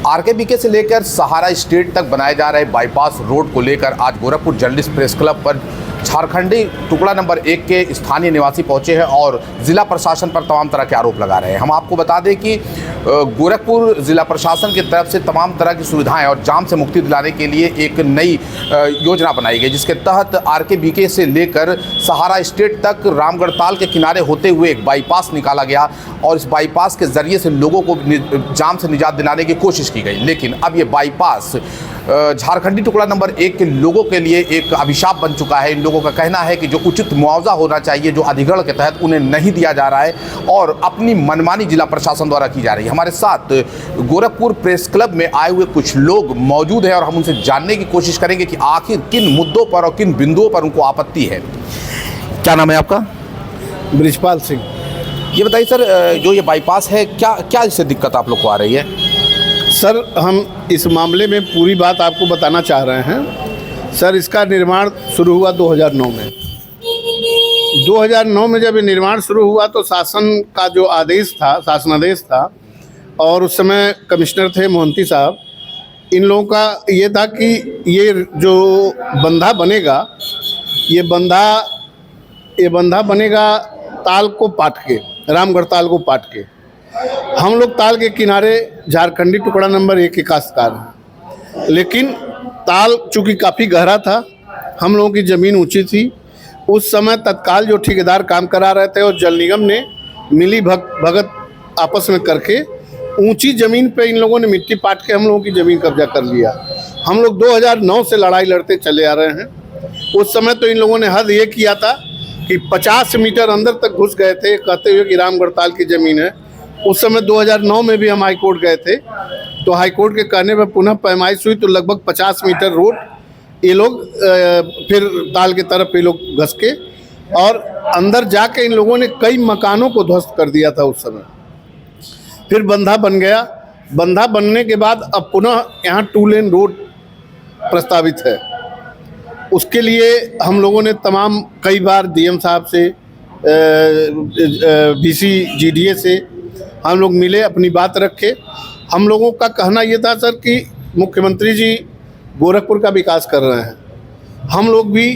आरकेबीके से लेकर सहारा स्ट्रीट तक बनाए जा रहे बाईपास रोड को लेकर आज गोरखपुर जर्नलिस्ट प्रेस क्लब पर झारखंडी टुकड़ा नंबर 1 के स्थानीय निवासी पहुंचे हैं और जिला प्रशासन पर तमाम तरह के आरोप लगा रहे हैं। हम आपको बता दें कि गोरखपुर जिला प्रशासन की तरफ से तमाम तरह की सुविधाएं और जाम से मुक्ति दिलाने के लिए एक नई योजना बनाई गई, जिसके तहत आरकेबीके से लेकर सहारा स्ट्रीट तक रामगढ़ ताल के किनारे होते हुए एक बाईपास निकाला गया और इस बाईपास के जरिए से लोगों को जाम से निजात दिलाने की कोशिश की गई। लेकिन अब ये बाईपास झारखंडी टुकड़ा नंबर 1 के लोगों के लिए एक अभिशाप बन चुका है। इन लोगों का कहना है कि जो उचित मुआवजा होना चाहिए, जो अधिग्रहण के तहत उन्हें नहीं दिया जा रहा है और अपनी मनमानी जिला प्रशासन द्वारा की जा रही है। हमारे साथ गोरखपुर प्रेस क्लब में आए हुए कुछ लोग मौजूद हैं और हम उनसे जानने की कोशिश करेंगे कि आखिर किन मुद्दों पर और किन बिंदुओं पर उनको आपत्ति है। क्या नाम है आपका? ब्रिजपाल सिंह। ये बताइए सर, जो ये बाईपास है, क्या इससे दिक्कत आप लोग को आ रही है? सर, हम इस मामले में पूरी बात आपको बताना चाह रहे हैं। सर, इसका निर्माण शुरू हुआ 2009 में। 2009 में जब ये निर्माण शुरू हुआ तो शासन का जो आदेश था, शासनादेश था, और उस समय कमिश्नर थे मोहंती साहब। इन लोगों का ये था कि ये जो बंधा बनेगा, ये बंधा बनेगा ताल को पाट के, रामगढ़ ताल को पाट के। हम लोग ताल के किनारे झारखंडी टुकड़ा नंबर 1 के काश्तकार हैं, लेकिन ताल चूँकि काफ़ी गहरा था, हम लोगों की ज़मीन ऊंची थी। उस समय तत्काल जो ठेकेदार काम करा रहे थे और जल निगम ने मिली भगत आपस में करके ऊंची ज़मीन पे इन लोगों ने मिट्टी पाट के हम लोगों की ज़मीन कब्जा कर लिया। हम लोग 2009 से लड़ाई लड़ते चले आ रहे हैं। उस समय तो इन लोगों ने हद ये किया था कि 50 मीटर अंदर तक घुस गए थे, कहते हुए कि रामगढ़ ताल की ज़मीन है। उस समय 2009 में भी हम हाई कोर्ट गए थे, तो हाई कोर्ट के कहने पर पुनः पैमाइश हुई तो लगभग 50 मीटर रोड ये लोग फिर ताल की तरफ ये लोग घस के और अंदर जाके इन लोगों ने कई मकानों को ध्वस्त कर दिया था उस समय। फिर बंधा बन गया। बंधा बनने के बाद अब पुनः यहाँ 2 लेन रोड प्रस्तावित है। उसके लिए हम लोगों ने कई बार डीएम साहब से, बीसी जीडीए से हम लोग मिले, अपनी बात रखे। हम लोगों का कहना ये था सर कि मुख्यमंत्री जी गोरखपुर का विकास कर रहे हैं, हम लोग भी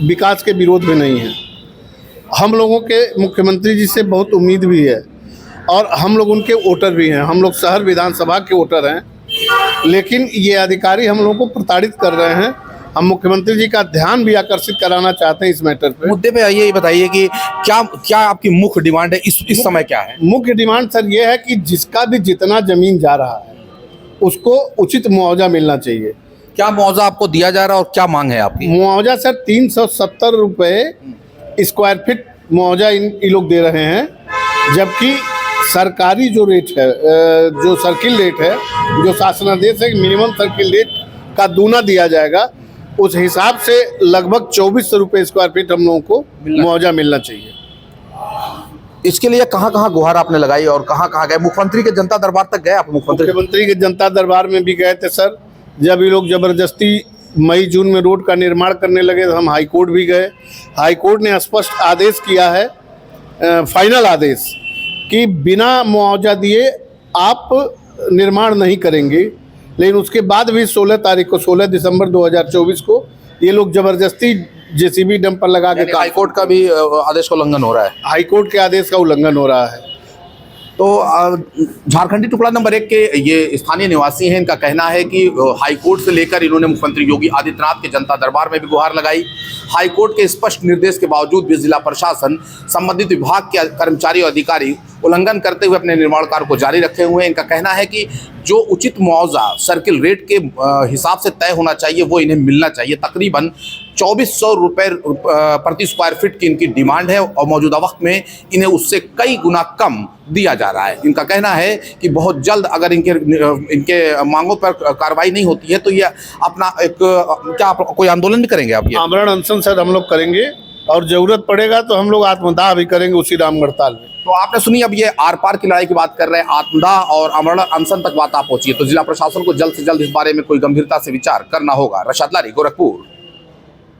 विकास के विरोध में नहीं हैं। हम लोगों के मुख्यमंत्री जी से बहुत उम्मीद भी है और हम लोग उनके वोटर भी हैं। हम लोग शहर विधानसभा के वोटर हैं, लेकिन ये अधिकारी हम लोगों को प्रताड़ित कर रहे हैं। हम मुख्यमंत्री जी का ध्यान भी आकर्षित कराना चाहते हैं इस मैटर पे। मुद्दे पे आइए, ये बताइए कि क्या आपकी मुख्य डिमांड है इस समय? क्या है मुख्य डिमांड सर? ये है कि जिसका भी जितना जमीन जा रहा है उसको उचित मुआवजा मिलना चाहिए। क्या मुआवजा आपको दिया जा रहा है और क्या मांग है आपकी? मुआवजा सर 370 रुपये स्क्वायर फीट मुआवजा इन लोग दे रहे हैं, जबकि सरकारी जो रेट है, जो सर्किल रेट है, जो शासनादेश है, मिनिमम सर्किल रेट का दूना दिया जाएगा। उस हिसाब से लगभग 2400 रुपये स्क्वायर फीट हम लोगों को मुआवजा मिलना चाहिए। इसके लिए कहाँ गुहार आपने लगाई और कहाँ गए? मुख्यमंत्री के जनता दरबार तक गए आप? मुख्यमंत्री के जनता दरबार में भी गए थे सर। जब ये लोग जबरदस्ती मई जून में रोड का निर्माण करने लगे तो हम हाई कोर्ट भी गए। हाई कोर्ट ने स्पष्ट आदेश किया है, फाइनल आदेश, कि बिना मुआवजा दिए आप निर्माण नहीं करेंगे। लेकिन उसके बाद भी 16 दिसंबर 2024 को ये लोग जबरदस्ती जेसीबी डंपर लगा के हाई कोर्ट का भी आदेश का उल्लंघन हो रहा है। हाई कोर्ट के आदेश का उल्लंघन हो रहा है। तो झारखंडी टुकड़ा नंबर 1 के ये स्थानीय निवासी हैं। इनका कहना है कि हाई कोर्ट से लेकर इन्होंने मुख्यमंत्री योगी आदित्यनाथ के जनता दरबार में भी गुहार लगाई। हाई कोर्ट के स्पष्ट निर्देश के बावजूद भी जिला प्रशासन, संबंधित विभाग के कर्मचारी और अधिकारी उल्लंघन करते हुए अपने निर्माण कार्य को जारी रखे हुए हैं। इनका कहना है कि जो उचित मुआवजा सर्किल रेट के हिसाब से तय होना चाहिए वो इन्हें मिलना चाहिए। तकरीबन 2400 रुपये प्रति स्क्वायर फीट की इनकी डिमांड है और मौजूदा वक्त में इन्हें उससे कई गुना कम दिया जा रहा है। इनका कहना है कि बहुत जल्द अगर इनके मांगों पर कार्रवाई नहीं होती है तो ये अपना क्या कोई आंदोलन भी करेंगे आप? ये आमरण अनशन सर हम लोग करेंगे और ज़रूरत पड़ेगा तो हम लोग आत्मदाह भी करेंगे उसी रामगढ़ ताल में। तो आपने सुनी, अब ये आर पार की लड़ाई की बात कर रहे हैं, आत्मदाह और आमरण अनशन तक बात आप पहुंची है, तो जिला प्रशासन को जल्द से जल्द इस बारे में कोई गंभीरता से विचार करना होगा। रशाद लारी, गोरखपुर।